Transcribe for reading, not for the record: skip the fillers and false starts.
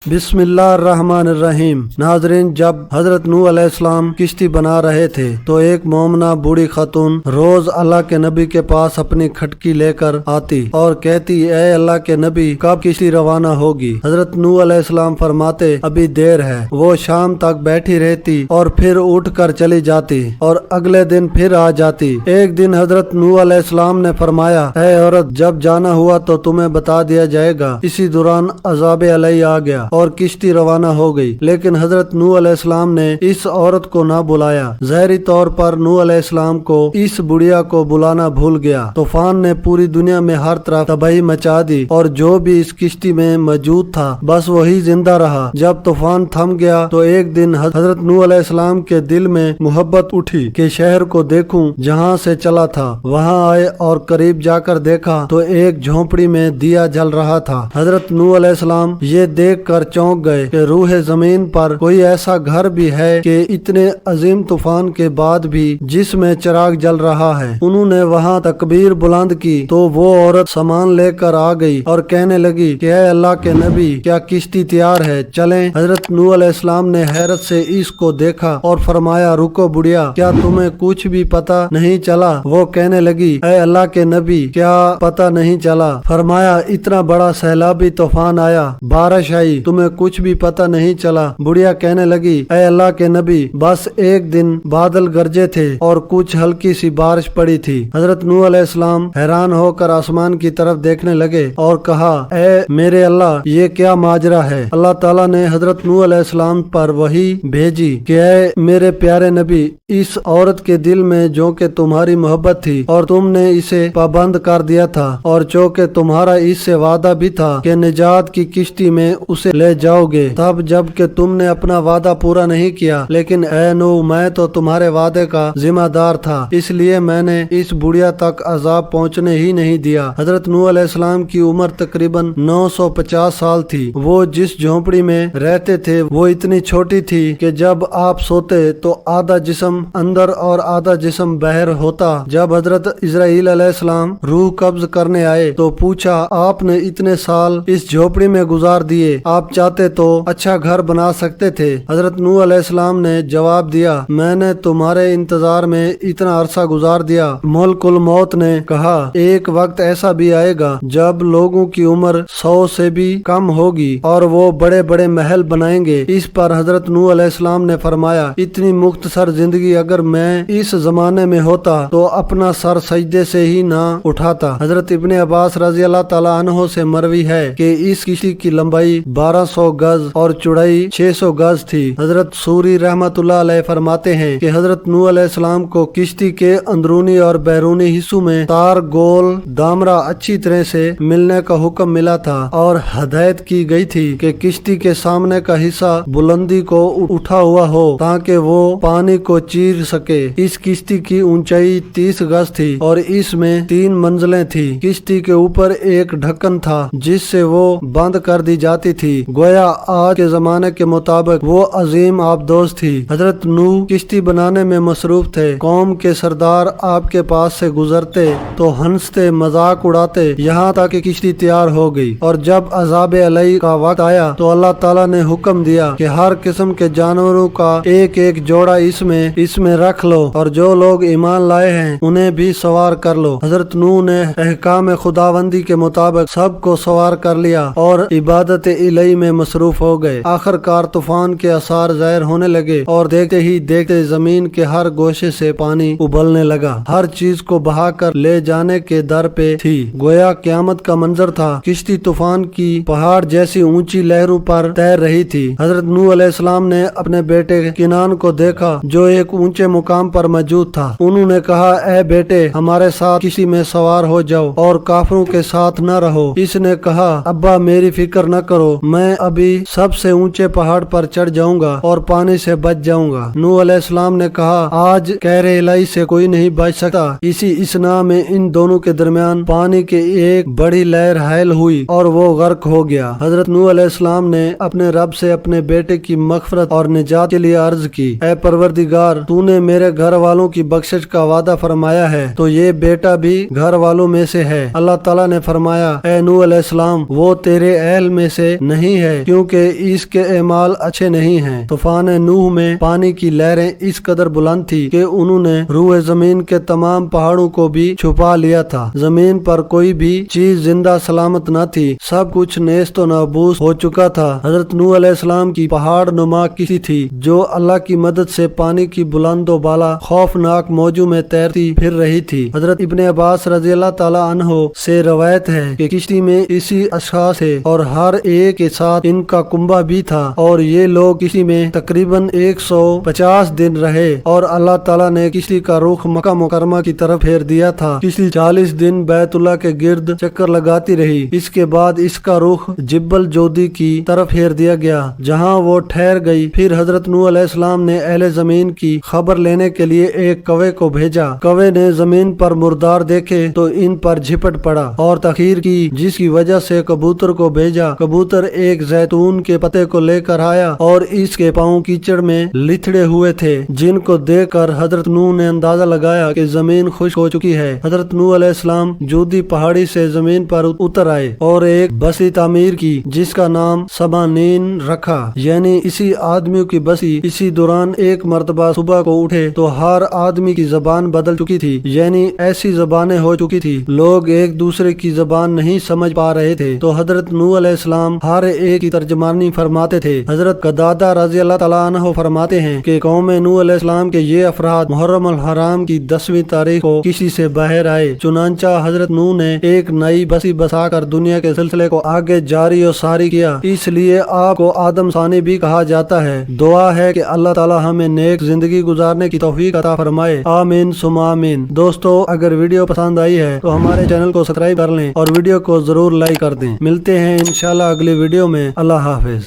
बिस्मिल्लाहिर्रहमानिर्रहीम। नाजरीन, जब हजरत नूह अलैहिस्सलाम किश्ती बना रहे थे तो एक मोमना बूढ़ी खातून रोज अल्लाह के नबी के पास अपनी खटकी लेकर आती और कहती, ए अल्लाह के नबी, कब किश्ती रवाना होगी? हजरत नूह अलैहिस्सलाम फरमाते, अभी देर है। वो शाम तक बैठी रहती और फिर उठ कर चली जाती और अगले दिन फिर आ जाती। एक दिन हजरत नूह अलैहिस्सलाम ने फरमाया, ए औरत, जब जाना हुआ तो तुम्हें बता दिया जाएगा। इसी दौरान अज़ाब अलैहि आ गया और किश्ती रवाना हो गई। लेकिन हजरत नूह अलैहिस्सलाम ने इस औरत को न बुलाया। ज़ाहिरी तौर पर नूह अलैहिस्सलाम को इस बुढ़िया को बुलाना भूल गया। तूफान ने पूरी दुनिया में हर तरफ तबाही मचा दी और जो भी इस किश्ती में मौजूद था बस वही जिंदा रहा। जब तूफान थम गया तो एक दिन हजरत नूह अलैहिस्सलाम के दिल में मोहब्बत उठी कि शहर को देखूं जहां से चला था। वहां आए और करीब जाकर देखा तो एक झोंपड़ी में दिया जल रहा था। हजरत नूह अलैहिस्सलाम ये देख कर चौंक गए कि रूह जमीन पर कोई ऐसा घर भी है कि इतने अजीम तूफान के बाद भी जिसमें चिराग जल रहा है। उन्होंने वहां तकबीर बुलंद की तो वो औरत सामान लेकर आ गई और कहने लगी कि ऐ अल्लाह के नबी, क्या किश्ती तैयार है? चलें। हजरत नूह अलैहिस्सलाम ने हैरत से इसको देखा और फरमाया, रुको बुढ़िया, क्या तुम्हें कुछ भी पता नहीं चला? वो कहने लगी, ऐ अल्लाह के नबी, क्या पता नहीं चला? फरमाया, इतना बड़ा सैलाबी तूफान आया, बारिश आई, तुम्हें कुछ भी पता नहीं चला? बुढ़िया कहने लगी, ऐ अल्लाह के नबी, बस एक दिन बादल गरजे थे और कुछ हल्की सी बारिश पड़ी थी। हजरत नूह अलैहिस्सलाम हैरान होकर आसमान की तरफ देखने लगे और कहा, ऐ मेरे अल्लाह, ये क्या माजरा है? अल्लाह ताला ने हजरत नूह अलैहिस्सलाम पर वही भेजी कि ऐ मेरे प्यारे नबी, इस औरत के दिल में जो कि तुम्हारी मोहब्बत थी और तुमने इसे पाबंद कर दिया था और जो कि तुम्हारा इससे वादा भी था कि निजात की किश्ती में उसे ले जाओगे, तब जब कि तुमने अपना वादा पूरा नहीं किया। लेकिन ऐ नूह, मैं तो तुम्हारे वादे का जिम्मेदार था, इसलिए मैंने इस बुढ़िया तक अजाब पहुंचने ही नहीं दिया। हजरत नूह अलैहिस्सलाम की उम्र तकरीबन 950 साल थी। वो जिस झोंपड़ी में रहते थे वो इतनी छोटी थी कि जब आप सोते तो आधा जिस्म अंदर और आधा जिस्म बाहर होता। जब हजरत इजराइल अलैहिस्सलाम रूह कब्ज करने आए तो पूछा, आपने इतने साल इस झोपड़ी में गुजार दिए, आप चाहते तो अच्छा घर बना सकते थे। हजरत नूह अलैहिस्सलाम ने जवाब दिया, मैंने तुम्हारे इंतजार में इतना अरसा गुजार दिया। मुल्कुल मौत ने कहा, एक वक्त ऐसा भी आएगा जब लोगों की उम्र 100 से भी कम होगी और वो बड़े बड़े महल बनाएंगे। इस पर हजरत नूह अलैहिस्सलाम ने फरमाया, इतनी मुख्तसर जिंदगी अगर मैं इस जमाने में होता तो अपना सर सजदे से ही ना उठाता। हजरत इब्ने अब्बास रजी अल्लाह ताला अन्हो से मरवी है कि इस किश्ती की लंबाई 1200 गज और चौड़ाई 600 गज थी। हजरत सूरी रहमतुल्लाह अलैह फरमाते हैं कि हजरत नूह अलैहिस्सलाम को किश्ती के अंदरूनी और बैरूनी हिस्सों में तार, गोल, दामरा अच्छी तरह से मिलने का हुक्म मिला था और हदायत की गई थी कि किश्ती के सामने का हिस्सा बुलंदी को उठा हुआ हो ताकि वो पानी को चीर सके। इस किश्ती की ऊंचाई 30 गज थी और इसमें 3 मंजिलें थी। किश्ती के ऊपर एक ढक्कन था जिससे वो बंद कर दी जाती थी। गोया आज के जमाने के मुताबिक वो अजीम आबदोज थी। हजरत नूह किश्ती बनाने में मसरूफ थे। कौम के सरदार आपके पास से गुजरते तो हंसते, मजाक उड़ाते, यहाँ तक कि किश्ती तैयार हो गई। और जब अज़ाब अलैहि का वक्त आया तो अल्लाह ताला ने हुक्म दिया कि हर किस्म के जानवरों का एक एक जोड़ा इसमें रख लो और जो लोग ईमान लाए हैं उन्हें भी सवार कर लो। हजरत नूह ने अहकाम खुदावंदी के मुताबिक सबको सवार कर लिया और इबादत इलाही में मसरूफ हो गए। आखिरकार तूफान के आसार जाहिर होने लगे और देखते ही देखते जमीन के हर गोशे से पानी उबलने लगा। हर चीज को बहाकर ले जाने के दर पे थी। गोया क़यामत का मंजर था। किश्ती तूफान की पहाड़ जैसी ऊंची लहरों पर तैर रही थी। हजरत नूह अलैहिस्सलाम ने अपने बेटे किनान को देखा जो एक ऊंचे मुकाम पर मौजूद था। उन्होंने कहा, ऐ बेटे, हमारे साथ किसी में सवार हो जाओ और काफिरों के साथ न रहो। इसने कहा, अब्बा मेरी फिक्र न करो, मैं अभी सबसे ऊंचे पहाड़ पर चढ़ जाऊंगा और पानी से बच जाऊंगा। नूह अलैहिस्सलाम ने कहा, आज कहरे इलाही से कोई नहीं बच सकता। इसी इसना में इन दोनों के दरमियान पानी के एक बड़ी लहर हायल हुई और वो गर्क हो गया। हजरत नूह अलैहिस्सलाम ने अपने रब से अपने बेटे की मगफरत और निजात के लिए अर्ज की, ऐ परवरदिगार, तूने मेरे घर वालों की बख्शिश का वादा फरमाया है तो ये बेटा भी घर वालों में से है। अल्लाह ताला ने फरमाया, ऐ नूह अलैहिस्सलाम, वो तेरे अहल में से नहीं नहीं है क्योंकि इसके एमाल अच्छे नहीं हैं। तूफान नूह में पानी की लहरें इस कदर बुलंद थी कि उन्होंने रूह जमीन के तमाम पहाड़ों को भी छुपा लिया था। जमीन पर कोई भी चीज जिंदा सलामत न थी, सब कुछ नेस्त व नाबूस हो चुका था। हजरत नूह अलैहिस्सलाम की पहाड़ नुमा किसी थी जो अल्लाह की मदद से पानी की बुलंदो बाला खौफनाक मौजू में तैरती फिर रही थी। हजरत इब्ने अब्बास रज़ी अल्लाह ताला अन्हो से रवायत है कि किश्ती में इसी अशखास थे और हर एक के साथ इनका कुंबा भी था और ये लोग किश्ती में तकरीबन 150 दिन रहे और अल्लाह ताला ने किश्ती का रुख मक्का मुकरमा की तरफ फेर दिया था। किश्ती 40 दिन बैतुल्लाह के गिर्द चक्कर लगाती रही। इसके बाद इसका रुख जिब्बल जोदी की तरफ फेर दिया गया जहाँ वो ठहर गई। फिर हजरत नूह अलैहिस्सलाम ने अहले जमीन की खबर लेने के लिए एक कौवे को भेजा। कौवे ने जमीन पर मुर्दार देखे तो इन पर झिपट पड़ा और तखीर की, जिसकी वजह से कबूतर को भेजा। कबूतर एक जैतून के पत्ते को लेकर आया और इसके पाँव कीचड़ में लिथड़े हुए थे, जिनको देखकर हजरत नूह ने अंदाजा लगाया कि जमीन खुश्क हो चुकी है। हजरत नूह अलैहिस्सलाम जूदी पहाड़ी से जमीन पर उतर आए और एक बस्ती तामीर की जिसका नाम सबानीन रखा, यानी इसी आदमियों की बस्ती। इसी दौरान एक मर्तबा सुबह को उठे तो हर आदमी की जबान बदल चुकी थी, यानी ऐसी जबानें हो चुकी थी लोग एक दूसरे की जबान नहीं समझ पा रहे थे। तो हजरत नूह अलैहिस्सलाम हर एक की तर्जमानी फरमाते थे। हजरत कदादा रज़ी अल्लाह तआला अन्हु फरमाते हैं कि कौम नूह अलैहिस्सलाम के ये अफराद मुहर्रम अल हराम की 10वीं तारीख को किसी से बाहर आए। चुनांचा हजरत नूह ने एक नई बस्ती बसाकर दुनिया के सिलसिले को आगे जारी और सारी किया, इसलिए आपको आदम सानी भी कहा जाता है। दुआ है कि अल्लाह ताला हमें नेक जिंदगी गुजारने की तौफीक अता फरमाए, आमीन सुमा आमीन। दोस्तों, अगर वीडियो पसंद आई है तो हमारे चैनल को सब्सक्राइब कर लें और वीडियो को जरूर लाइक कर दें। मिलते हैं इंशाल्लाह अगली वीडियो में। अल्लाह हाफिज।